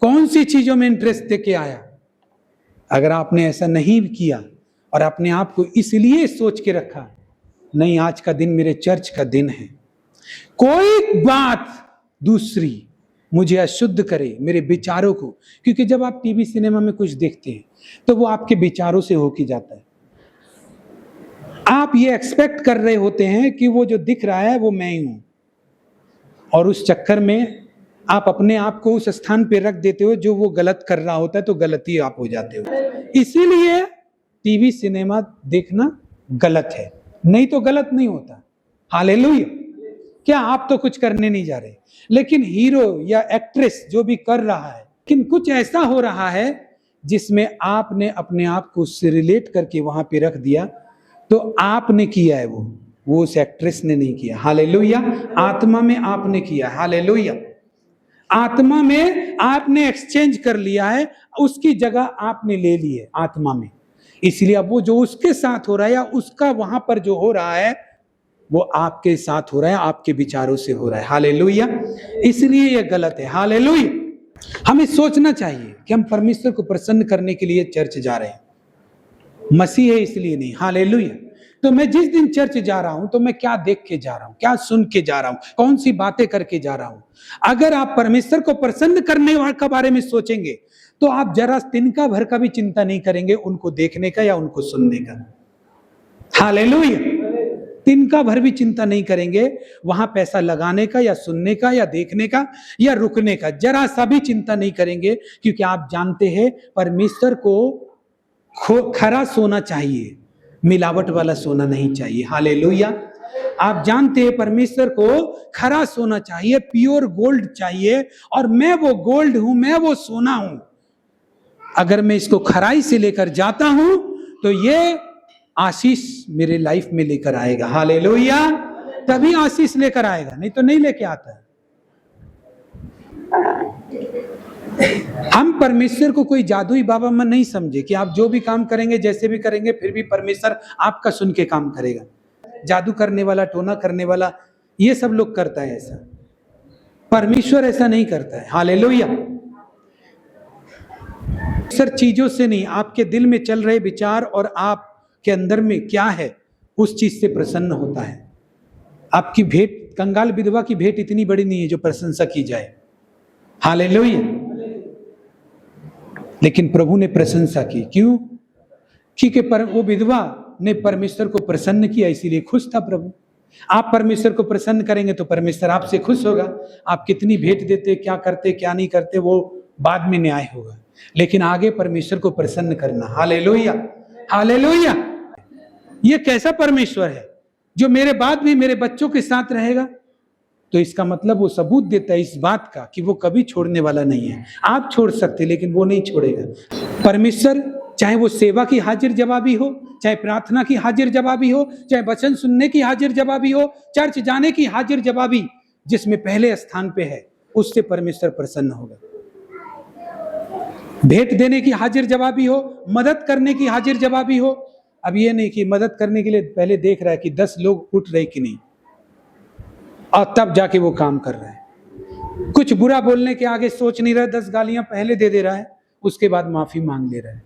S1: कौन सी चीजों में इंटरेस्ट दे के आया? अगर आपने ऐसा नहीं किया और अपने आप को इसलिए सोच के रखा, नहीं आज का दिन मेरे चर्च का दिन है, कोई बात दूसरी मुझे अशुद्ध करे मेरे विचारों को, क्योंकि जब आप टीवी सिनेमा में कुछ देखते हैं तो वो आपके विचारों से होके जाता है। आप ये एक्सपेक्ट कर रहे होते हैं कि वो जो दिख रहा है वो मैं ही हूं, और उस चक्कर में आप अपने आप को उस स्थान पे रख देते हो जो वो गलत कर रहा होता है, तो गलती आप हो जाते हो। इसीलिए टीवी सिनेमा देखना गलत है, नहीं तो गलत नहीं होता। हालेलुया। क्या आप तो कुछ करने नहीं जा रहे, लेकिन हीरो या एक्ट्रेस जो भी कर रहा है, लेकिन कुछ ऐसा हो रहा है जिसमें आपने अपने आप को उससे रिलेट करके वहां पे रख दिया, तो आपने किया है वो उस एक्ट्रेस ने नहीं किया। हालेलुया। आत्मा में आपने किया। हालेलुया। आत्मा में आपने एक्सचेंज कर लिया है, उसकी जगह आपने ले ली है आत्मा में। इसलिए अब वो जो उसके साथ हो रहा है या उसका वहां पर जो हो रहा है वो आपके साथ हो रहा है, आपके विचारों से हो रहा है। हालेलुया। इसलिए ये गलत है। हालेलुया। हमें सोचना चाहिए कि हम परमेश्वर को प्रसन्न करने के लिए चर्च जा रहे हैं, मसीह है इसलिए नहीं। हालेलुया। तो मैं जिस दिन चर्च जा रहा हूं तो मैं क्या देख के जा रहा हूं, क्या सुन के जा रहा हूं, कौन सी बातें करके जा रहा हूं। अगर आप परमेश्वर को प्रसन्न करने के बारे में सोचेंगे तो आप जरा तिनका भर का भी चिंता नहीं करेंगे उनको देखने का या उनको सुनने का। हालेलुया। तिनका भर भी चिंता नहीं करेंगे वहां पैसा लगाने का या सुनने का या देखने का या रुकने का, जरा सा भी चिंता नहीं करेंगे, क्योंकि आप जानते हैं परमेश्वर को खरा सोना चाहिए, मिलावट वाला सोना नहीं चाहिए। हालेलुया। आप जानते हैं परमेश्वर को खरा सोना चाहिए, प्योर गोल्ड चाहिए, और मैं वो गोल्ड हूं, मैं वो सोना हूं। अगर मैं इसको खराई से लेकर जाता हूं तो ये आशीष मेरे लाइफ में लेकर आएगा। हालेलुया। तभी आशीष लेकर आएगा, नहीं तो नहीं लेके आता। हम परमेश्वर को कोई जादुई बाबा मन नहीं समझे कि आप जो भी काम करेंगे, जैसे भी करेंगे, फिर भी परमेश्वर आपका सुन के काम करेगा। जादू करने वाला, टोना करने वाला, ये सब लोग करता है ऐसा, परमेश्वर ऐसा नहीं करता है। हालेलुया। सर चीजों से नहीं, आपके दिल में चल रहे विचार और आपके अंदर में क्या है उस चीज से प्रसन्न होता है। आपकी भेंट, कंगाल विधवा की भेंट इतनी बड़ी नहीं है जो प्रशंसा की जाए। हालेलुया। लेकिन प्रभु ने प्रशंसा की, क्यों? क्योंकि वो विधवा ने परमेश्वर को प्रसन्न किया, इसीलिए खुश था प्रभु। आप परमेश्वर को प्रसन्न करेंगे तो परमेश्वर आपसे खुश होगा। आप कितनी भेंट देते, क्या करते, क्या नहीं करते, वो बाद में न्याय होगा, लेकिन आगे परमेश्वर को प्रसन्न करना। हालेलुया। हालेलुया। ये कैसा परमेश्वर है जो मेरे बाद भी मेरे बच्चों के साथ रहेगा? तो इसका मतलब वो सबूत देता है इस बात का कि वो कभी छोड़ने वाला नहीं है। आप छोड़ सकते लेकिन वो नहीं छोड़ेगा। परमेश्वर चाहे वो सेवा की हाजिर जवाबी हो, चाहे प्रार्थना की हाजिर जवाबी हो, चाहे वचन सुनने की हाजिर जवाबी हो, चर्च जाने की हाजिर जवाबी, जिसमें पहले स्थान पे है, उससे परमेश्वर प्रसन्न होगा। भेंट देने की हाजिर जवाबी हो, मदद करने की हाजिर जवाबी हो। अब ये नहीं कि मदद करने के लिए पहले देख रहा है कि 10 लोग उठ रहे कि नहीं, और तब जाके वो काम कर रहा है। कुछ बुरा बोलने के आगे सोच नहीं रहा, 10 गालियां पहले दे रहा है, उसके बाद माफी मांग ले रहा है।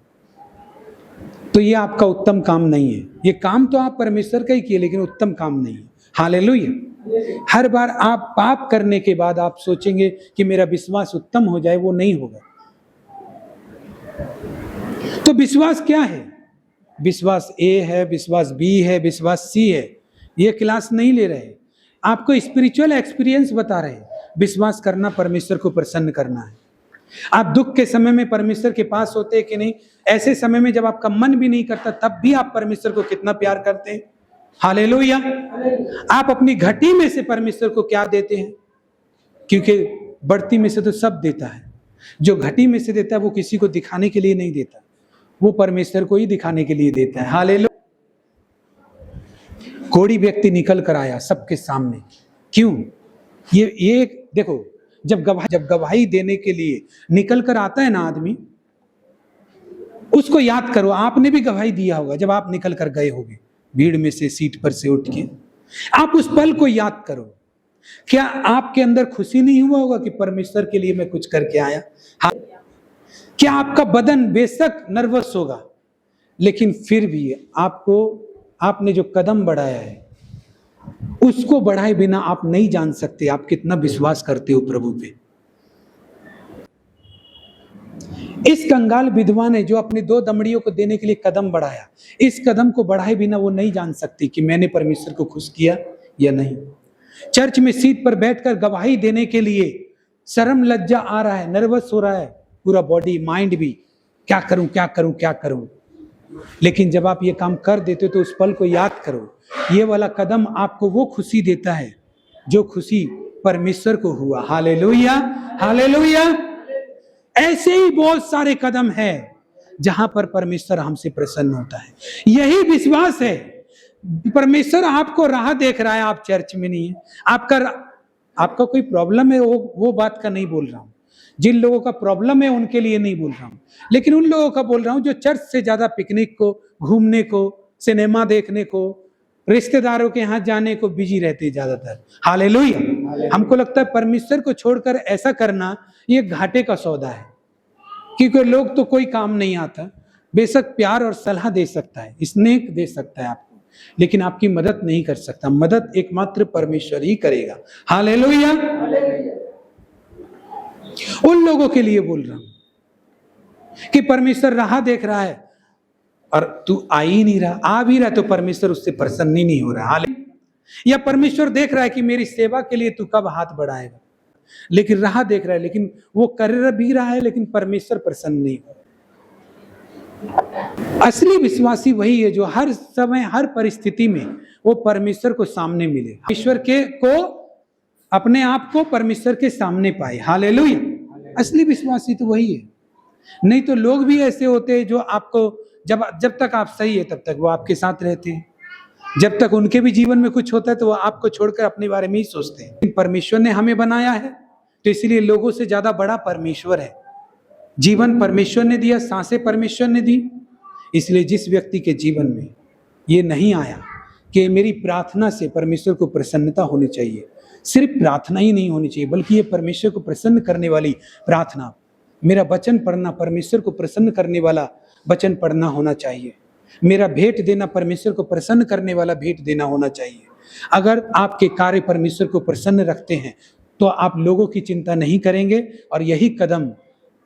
S1: तो ये आपका उत्तम काम नहीं है। ये काम तो आप परमेश्वर का ही किए, लेकिन उत्तम काम नहीं है। हालेलुया। हर बार आप पाप करने के बाद आप सोचेंगे कि मेरा विश्वास उत्तम हो जाए, वो नहीं होगा। तो विश्वास क्या है? विश्वास ए है, विश्वास बी है, विश्वास सी है। ये क्लास नहीं ले रहे। आपको स्पिरिचुअल एक्सपीरियंस बता रहे हैं। विश्वास करना परमेश्वर को प्रसन्न करना है। आप दुख के समय में परमेश्वर के पास होते हैं कि नहीं? ऐसे समय में जब आपका मन भी नहीं करता तब भी आप परमेश्वर को कितना प्यार करते हैं। हालेलुया। आप अपनी घटी में से परमेश्वर को क्या देते हैं? क्योंकि बढ़ती में से तो सब देता है। जो घटी में से देता है वो किसी को दिखाने के लिए नहीं देता, वो परमेश्वर को ही दिखाने के लिए देता है। हालेलुया। कोढ़ी व्यक्ति निकल कर आया सबके सामने। क्यों? ये देखो, जब गवाही देने के लिए निकल कर आता है ना आदमी, उसको याद करो। आपने भी गवाही दिया होगा जब आप निकल कर गए होगे भीड़ में से, सीट पर से उठ के। आप उस पल को याद करो। क्या आपके अंदर खुशी नहीं हुआ होगा कि परमेश्वर के लिए मैं कुछ करके आया? हाँ। क्या आपका बदन बेशक नर्वस होगा, लेकिन फिर भी आपने जो कदम बढ़ाया है उसको बढ़ाए बिना आप नहीं जान सकते आप कितना विश्वास करते हो प्रभु पे। इस कंगाल विधवा ने जो अपनी 2 दमड़ियों को देने के लिए कदम बढ़ाया, इस कदम को बढ़ाए बिना वो नहीं जान सकती कि मैंने परमेश्वर को खुश किया या नहीं। चर्च में सीट पर बैठकर गवाही देने के लिए शर्म लज्जा आ रहा है, नर्वस हो रहा है पूरा बॉडी माइंड भी, क्या करूं क्या करूं क्या करूं। लेकिन जब आप ये काम कर देते हो तो उस पल को याद करो। ये वाला कदम आपको वो खुशी देता है जो खुशी परमेश्वर को हुआ। Hallelujah, hallelujah. ऐसे ही बहुत सारे कदम हैं जहां पर परमेश्वर हमसे प्रसन्न होता है। यही विश्वास है। परमेश्वर आपको राह देख रहा है, आप चर्च में नहीं है। आपका कोई प्रॉब्लम है, वो बात का नहीं बोल रहा हूं। जिन लोगों का प्रॉब्लम है उनके लिए नहीं बोल रहा हूं, लेकिन उन लोगों का बोल रहा हूं जो चर्च से ज्यादा पिकनिक को, घूमने को, सिनेमा देखने को, रिश्तेदारों के यहाँ जाने को बिजी रहते हैं ज्यादातर। हालेलुया। हमको लगता है परमेश्वर को छोड़कर ऐसा करना ये घाटे का सौदा है, क्योंकि लोग तो कोई काम नहीं आता। बेशक प्यार और सलाह दे सकता है, स्नेह दे सकता है आपको, लेकिन आपकी मदद नहीं कर सकता। मदद एकमात्र परमेश्वर ही करेगा। हालेलुया। उन लोगों के लिए बोल रहा हूं कि परमेश्वर राह देख रहा है और तू आ ही नहीं रहा, आ भी रहा तो परमेश्वर उससे प्रसन्न ही नहीं हो रहा। या परमेश्वर देख रहा है कि मेरी सेवा के लिए तू कब हाथ बढ़ाएगा, लेकिन राह देख रहा है, लेकिन वो कर भी रहा है, लेकिन परमेश्वर प्रसन्न नहीं हो। असली विश्वासी वही है जो हर समय, हर परिस्थिति में वो परमेश्वर को सामने मिले, ईश्वर को अपने आप को परमेश्वर के सामने पाए। हालेलुया। असली विश्वासी तो वही है। नहीं तो लोग भी ऐसे होते हैं जो आपको जब तक आप सही है तब तक वो आपके साथ रहते हैं, जब तक उनके भी जीवन में कुछ होता है तो वो आपको छोड़कर अपने बारे में ही सोचते हैं। परमेश्वर ने हमें बनाया है तो इसलिए लोगों से ज्यादा बड़ा परमेश्वर है। जीवन परमेश्वर ने दिया, सांसें परमेश्वर ने दी। इसलिए जिस व्यक्ति के जीवन में ये नहीं आया कि मेरी प्रार्थना से परमेश्वर को प्रसन्नता होनी चाहिए, सिर्फ प्रार्थना ही नहीं होनी चाहिए बल्कि ये परमेश्वर को प्रसन्न करने वाली प्रार्थना, मेरा वचन पढ़ना परमेश्वर को प्रसन्न करने वाला वचन पढ़ना होना चाहिए, मेरा भेंट देना परमेश्वर को प्रसन्न करने वाला भेंट देना होना चाहिए। अगर आपके कार्य परमेश्वर को प्रसन्न रखते हैं तो आप लोगों की चिंता नहीं करेंगे, और यही कदम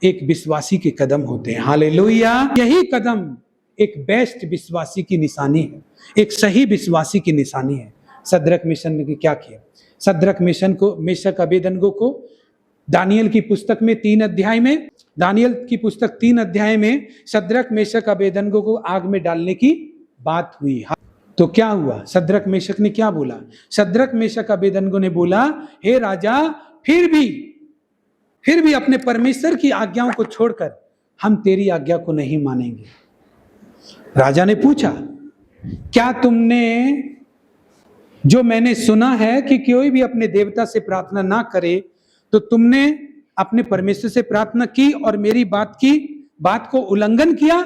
S1: एक विश्वासी के कदम होते हैं। हालेलुया। यही कदम एक बेस्ट विश्वासी की निशानी है, एक सही विश्वासी की निशानी है। सद्रक मिशन ने क्या किया? सद्रक मिशन को, मेशक अबेदनगो को दानियल की पुस्तक में 3 अध्याय में, दानियल की पुस्तक 3 अध्याय में सद्रक मेशक अबेदनगो को आग में डालने की बात हुई। तो क्या हुआ? सद्रक मेशक ने क्या बोला? सद्रक मेशक अबेदनगो ने बोला, हे राजा, फिर भी अपने परमेश्वर की आज्ञाओं को छोड़कर हम तेरी आज्ञा को नहीं मानेंगे। राजा ने पूछा, क्या तुमने, जो मैंने सुना है कि कोई भी अपने देवता से प्रार्थना ना करे, तो तुमने अपने परमेश्वर से प्रार्थना की और मेरी बात को उल्लंघन किया,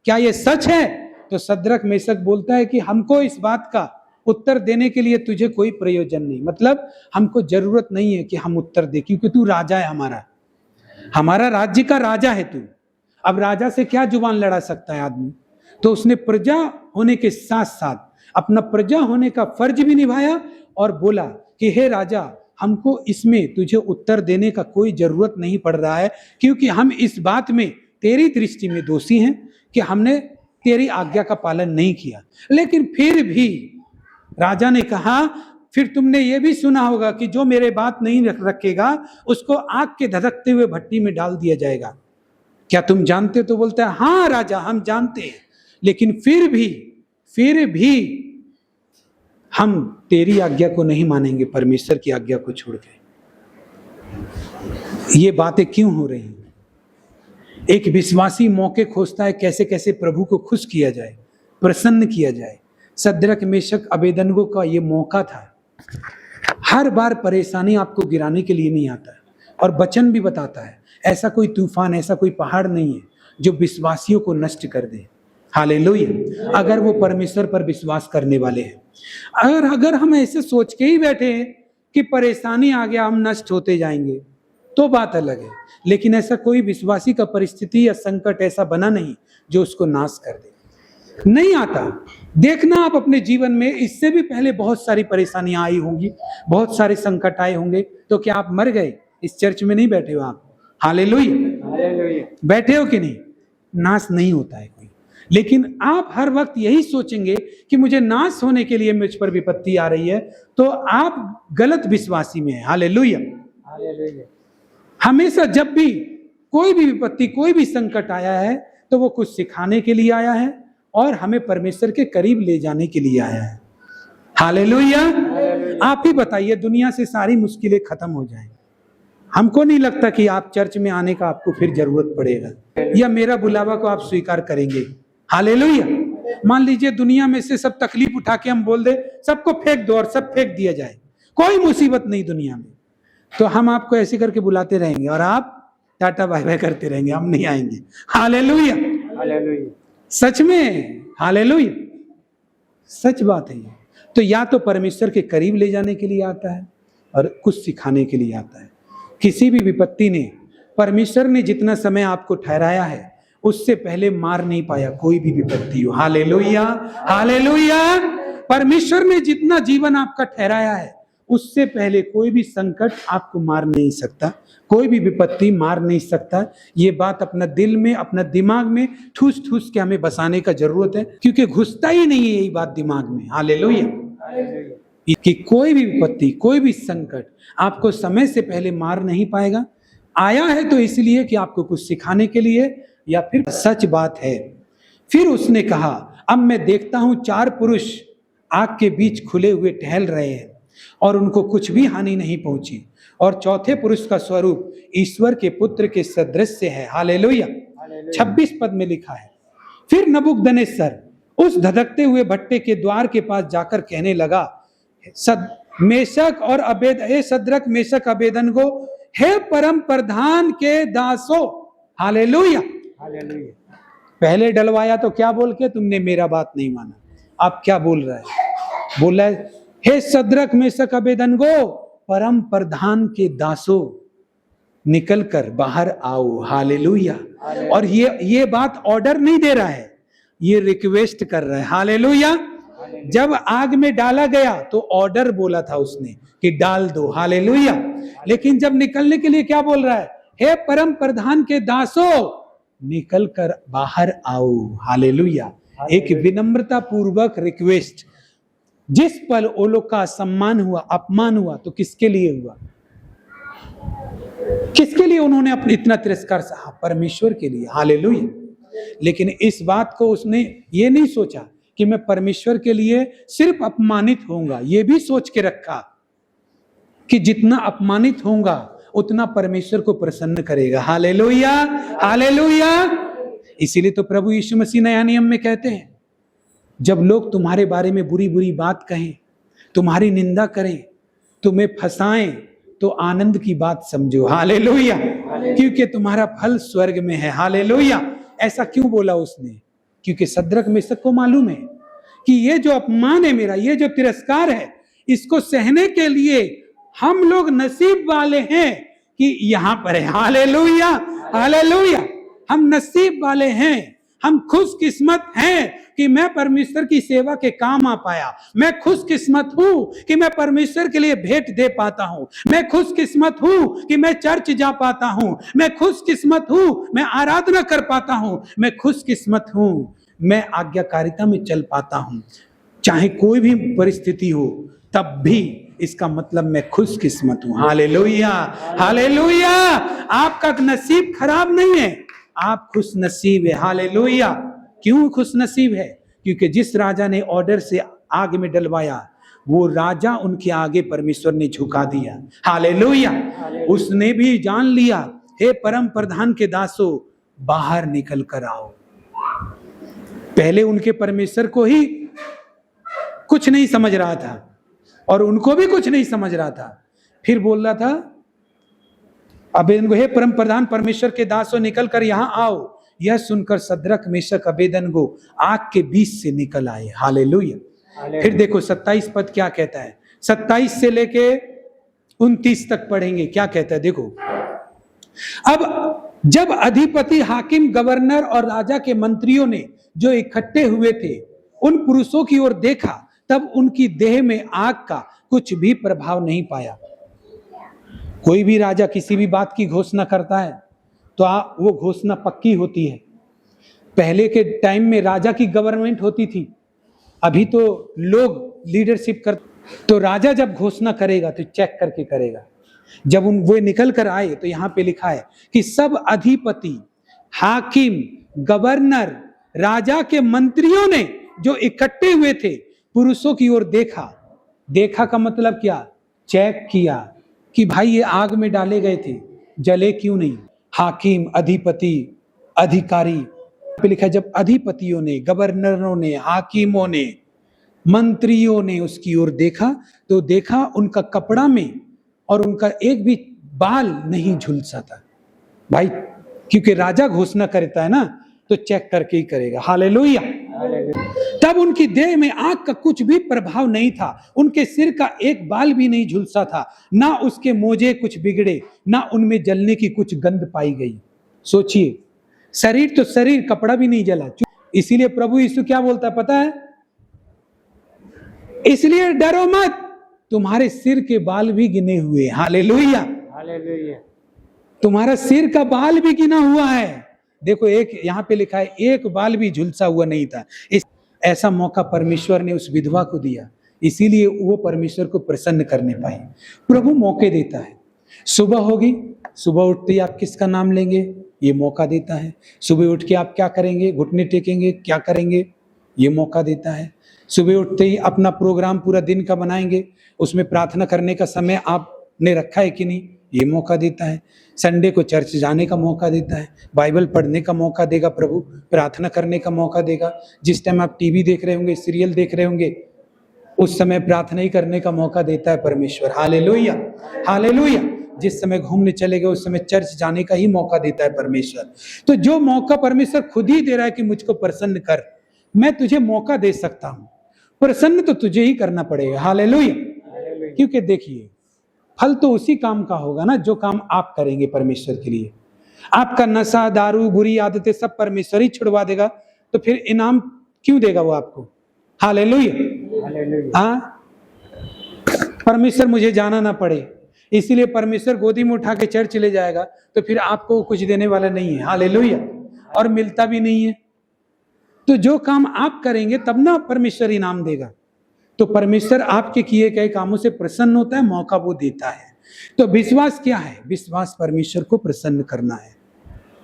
S1: क्या यह सच है? तो सद्रक मेशक बोलता है कि हमको इस बात का उत्तर देने के लिए तुझे कोई प्रयोजन नहीं, मतलब हमको जरूरत नहीं है कि हम उत्तर दे, क्योंकि तू राजा है, हमारा राज्य का राजा है तू। अब राजा से क्या जुबान लड़ा सकता है आदमी? तो उसने प्रजा होने के साथ साथ अपना प्रजा होने का फर्ज भी निभाया और बोला कि हे राजा, हमको इसमें तुझे उत्तर देने का कोई जरूरत नहीं पड़ रहा है, क्योंकि हम इस बात में तेरी दृष्टि में दोषी हैं कि हमने तेरी आज्ञा का पालन नहीं किया। लेकिन फिर भी राजा ने कहा, फिर तुमने ये भी सुना होगा कि जो मेरे बात नहीं रखेगा उसको आग के धधकते हुए भट्टी में डाल दिया जाएगा। क्या तुम जानते? तो बोलता है हाँ राजा, हम जानते हैं, लेकिन फिर भी हम तेरी आज्ञा को नहीं मानेंगे, परमेश्वर की आज्ञा को छोड़ के। ये बातें क्यों हो रही हैं? एक विश्वासी मौके खोजता है कैसे कैसे प्रभु को खुश किया जाए, प्रसन्न किया जाए। सद्रक मेशक अबेदनगो का ये मौका था। हर बार परेशानी आपको गिराने के लिए नहीं आता है, और वचन भी बताता है ऐसा कोई तूफान, ऐसा कोई पहाड़ नहीं है जो विश्वासियों को नष्ट कर दे। हालेलुया। अगर वो परमेश्वर पर विश्वास करने वाले हैं। अगर हम ऐसे सोच के ही बैठे हैं कि परेशानी आ गया हम नष्ट होते जाएंगे, तो बात अलग है। लेकिन ऐसा कोई विश्वासी का परिस्थिति या संकट ऐसा बना नहीं जो उसको नाश कर दे। नहीं आता। देखना आप अपने जीवन में इससे भी पहले बहुत सारी परेशानियां आई होंगी, बहुत सारे संकट आए होंगे, तो क्या आप मर गए? इस चर्च में नहीं बैठे हो आप। हालेलुया। बैठे हो कि नहीं? नाश नहीं होता है कोई। लेकिन आप हर वक्त यही सोचेंगे कि मुझे नाश होने के लिए मुझ पर विपत्ति आ रही है, तो आप गलत विश्वासी में हैं। हालेलुया। हमेशा जब भी कोई भी विपत्ति, कोई भी संकट आया है, तो वो कुछ सिखाने के लिए आया है और हमें परमेश्वर के करीब ले जाने के लिए आया है। हालेलुया। आप ही बताइए, दुनिया से सारी मुश्किलें खत्म हो जाएं। हमको नहीं लगता कि आप चर्च में आने का आपको फिर जरूरत पड़ेगा, या मेरा बुलावा को आप स्वीकार करेंगे। हालेलुया। मान लीजिए दुनिया में से सब तकलीफ उठा के हम बोल दे सबको फेंक दो और सब फेंक दिया जाए, कोई मुसीबत नहीं दुनिया में, तो हम आपको ऐसे करके बुलाते रहेंगे और आप टाटा बाय बाय करते रहेंगे, हम नहीं आएंगे। हालेलुया। सच में हालेलुया, सच बात है ये। तो या तो परमेश्वर के करीब ले जाने के लिए आता है और कुछ सिखाने के लिए आता है। किसी भी विपत्ति ने, परमेश्वर ने जितना समय आपको ठहराया है उससे पहले मार नहीं पाया कोई भी विपत्ति हो। हालेलुया। हालेलुया। परमेश्वर ने जितना जीवन आपका ठहराया है उससे पहले कोई भी संकट आपको मार नहीं सकता, कोई भी विपत्ति मार नहीं सकता। ये बात अपना दिल में, अपना दिमाग में ठूस ठूस के हमें बसाने का जरूरत है, क्योंकि घुसता ही नहीं है यही बात दिमाग में। हालेलुया। कि कोई भी विपत्ति, कोई भी संकट आपको समय से पहले मार नहीं पाएगा। आया है तो इसलिए कि आपको कुछ सिखाने के लिए, या फिर सच बात है। फिर उसने कहा, अब मैं देखता हूं 4 पुरुष आग के बीच खुले हुए टहल रहे हैं और उनको कुछ भी हानि नहीं पहुंची, और चौथे पुरुष का स्वरूप ईश्वर के पुत्र के सदृश है। हालेलुया। 26 पद में लिखा है, फिर नबूकदनेस्सर उस धधकते हुए भट्टे के द्वार के पास जाकर कहने लगा, मेशक और सद्रक मेशक अबेदनगो, हे परम प्रधान के दासो। हालेलुया। पहले डलवाया तो क्या बोल के, तुमने मेरा बात नहीं माना। आप क्या बोल रहा है? बोला है, हे सद्रक मेशक अबेदनगो, परम प्रधान के दासो, निकल कर बाहर आओ। हालेलुया। और ये बात ऑर्डर नहीं दे रहा है, ये रिक्वेस्ट कर रहा है। हालेलुया। जब आग में डाला गया तो ऑर्डर बोला था उसने कि डाल दो। हालेलुया। लेकिन जब निकलने के लिए क्या बोल रहा है? हे परम प्रधान के दासो, निकल कर बाहर आओ। हालेलुया। एक विनम्रता पूर्वक रिक्वेस्ट। जिस पल वो लोग का सम्मान हुआ, अपमान हुआ, तो किसके लिए हुआ? किसके लिए उन्होंने अपने इतना तिरस्कार सहा? परमेश्वर के लिए। हालेलुया। लेकिन इस बात को उसने ये नहीं सोचा कि मैं परमेश्वर के लिए सिर्फ अपमानित होऊंगा, ये भी सोच के रखा कि जितना अपमानित होऊंगा उतना परमेश्वर को प्रसन्न करेगा। हालेलुया। हालेलुया। इसीलिए तो प्रभु यीशु मसीह नया नियम में कहते हैं, जब लोग तुम्हारे बारे में बुरी बुरी बात कहें, तुम्हारी निंदा करें, तुम्हें फंसाएं, तो आनंद की बात समझो। हालेलुया। क्योंकि तुम्हारा फल स्वर्ग में है। हालेलुया। ऐसा क्यों बोला उसने? क्योंकि सद्रक मेशक को मालूम है कि ये जो अपमान है मेरा, ये जो तिरस्कार है, इसको सहने के लिए हम लोग नसीब वाले हैं कि यहां पर है। हालेलुया। हालेलुया। हम नसीब वाले हैं, हम खुशकिस्मत हैं कि मैं परमेश्वर की सेवा के काम आ पाया। मैं खुशकिस्मत हूं कि मैं परमेश्वर के लिए भेंट दे पाता हूं। मैं खुशकिस्मत हूं कि मैं चर्च जा पाता हूं। मैं खुशकिस्मत हूं, मैं आराधना कर पाता हूं। मैं खुशकिस्मत हूं, मैं आज्ञाकारिता में चल पाता हूं। चाहे कोई भी परिस्थिति हो, तब भी इसका मतलब मैं खुशकिस्मत हूं। Hallelujah, hallelujah. आपका नसीब खराब नहीं है, आप खुश नसीब है। हालेलुया। क्यों खुश नसीब है? क्योंकि जिस राजा ने ऑर्डर से आग में डलवाया, वो राजा उनके आगे परमेश्वर ने झुका दिया। हालेलुया। उसने भी जान लिया, हे परम प्रधान के दासों, बाहर निकल कर आओ। पहले उनके परमेश्वर को ही कुछ नहीं समझ रहा था और उनको भी कुछ नहीं समझ रहा था। फिर बोल रहा था अबेदनगो, हे परम प्रधान परमेश्वर के दासों, निकल कर यहां आओ। यह सुनकर सद्रक मेशक अबेदनगो आग के बीच से निकल आए। हालेलुया। फिर देखो 27 पद क्या कहता है, 27 से लेके 29 तक पढ़ेंगे। क्या कहता है देखो, अब जब अधिपति, हाकिम, गवर्नर और राजा के मंत्रियों ने जो इकट्ठे हुए थे उन पुरुषों की ओर देखा, तब उनकी देह में आग का कुछ भी प्रभाव नहीं पाया। कोई भी राजा किसी भी बात की घोषणा करता है तो वो घोषणा पक्की होती है। पहले के टाइम में राजा की गवर्नमेंट होती थी, अभी तो लोग लीडरशिप कर। तो राजा जब घोषणा करेगा तो चेक करके करेगा। जब वो निकल कर आए तो यहां पे लिखा है कि सब अधिपति, हाकिम, गवर्नर, राजा के मंत्रियों ने जो इकट्ठे हुए थे पुरुषों की ओर देखा। देखा का मतलब क्या? चेक किया कि भाई ये आग में डाले गए थे, जले क्यों नहीं। हाकिम, अधिपति, अधिकारी पे लिखा है, जब अधिपतियों ने, गवर्नरों ने, हाकिमों ने, मंत्रियों ने उसकी ओर देखा तो देखा उनका कपड़ा में और उनका एक भी बाल नहीं झुलसा था। भाई क्योंकि राजा घोषणा करता है ना, तो चेक करके ही करेगा। हालेलुया। तब उनकी देह में आग का कुछ भी प्रभाव नहीं था, उनके सिर का एक बाल भी नहीं झुलसा था, ना उसके मोजे कुछ बिगड़े, ना उनमें जलने की कुछ गंध पाई गई। सोचिए, शरीर तो शरीर, कपड़ा भी नहीं जला। इसीलिए प्रभु यीशु क्या बोलता है पता है? इसलिए डरो मत, तुम्हारे सिर के बाल भी गिने हुए। Hallelujah,
S3: hallelujah.
S1: तुम्हारा सिर का बाल भी गिना हुआ है। देखो एक यहाँ पे लिखा है, एक बाल भी झुलसा हुआ नहीं था। ऐसा मौका परमेश्वर ने उस विधवा को दिया, इसीलिए वो परमेश्वर को प्रसन्न करने पाई। प्रभु मौके देता है। सुबह होगी, सुबह उठते ही आप किसका नाम लेंगे, ये मौका देता है। सुबह उठ के आप क्या करेंगे, घुटने टेकेंगे, क्या करेंगे, ये मौका देता है। सुबह उठते ही अपना प्रोग्राम पूरा दिन का बनाएंगे, उसमें प्रार्थना करने का समय आपने रखा है कि नहीं, ये मौका देता है। संडे को चर्च जाने का मौका देता है, बाइबल पढ़ने का मौका देगा प्रभु, प्रार्थना करने का मौका देगा। जिस टाइम आप टीवी देख रहे होंगे, सीरियल देख रहे होंगे, उस समय प्रार्थना ही करने का मौका देता है परमेश्वर। Hallelujah, hallelujah. जिस समय घूमने चले गए उस समय चर्च जाने का ही मौका देता है परमेश्वर। तो जो मौका परमेश्वर खुद ही दे रहा है कि मुझको प्रसन्न कर, मैं तुझे मौका दे सकता हूं, प्रसन्न तो तुझे ही करना पड़ेगा। हालेलुया। क्योंकि देखिए, फल तो उसी काम का होगा ना जो काम आप करेंगे परमेश्वर के लिए। आपका नशा, दारू, बुरी आदतें सब परमेश्वर ही छुड़वा देगा, तो फिर इनाम क्यों देगा वो आपको? Hallelujah, hallelujah. हाँ, परमेश्वर मुझे जाना ना पड़े, इसीलिए परमेश्वर गोदी में उठा के चर्च ले जाएगा, तो फिर आपको कुछ देने वाला नहीं है। हालेलुया। और मिलता भी नहीं है। तो जो काम आप करेंगे तब ना परमेश्वर इनाम देगा। तो परमेश्वर आपके किए गए कामों से प्रसन्न होता है, मौका वो देता है। तो विश्वास क्या है? विश्वास परमेश्वर को प्रसन्न करना है।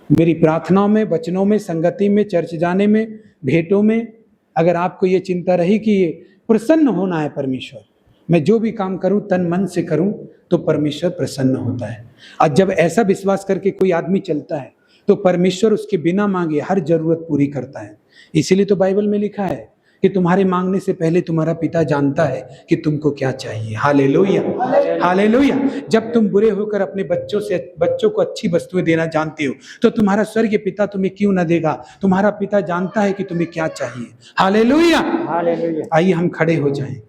S1: मेरी प्रार्थनाओं में, वचनों में, संगति में, चर्च जाने में, भेंटों में, अगर आपको ये चिंता रही कि ये प्रसन्न होना है परमेश्वर, मैं जो भी काम करूं तन मन से करूं, तो परमेश्वर प्रसन्न होता है। और जब ऐसा विश्वास करके कोई आदमी चलता है तो परमेश्वर उसके बिना मांगे हर जरूरत पूरी करता है। इसीलिए तो बाइबल में लिखा है कि तुम्हारे मांगने से पहले तुम्हारा पिता जानता है कि तुमको क्या चाहिए। Hallelujah, hallelujah. जब तुम बुरे होकर अपने बच्चों को अच्छी वस्तुएं देना जानते हो, तो तुम्हारा स्वर्गीय पिता तुम्हें क्यों न देगा? तुम्हारा पिता जानता है कि तुम्हें क्या चाहिए। Hallelujah, hallelujah. आइए हम खड़े हो जाएं।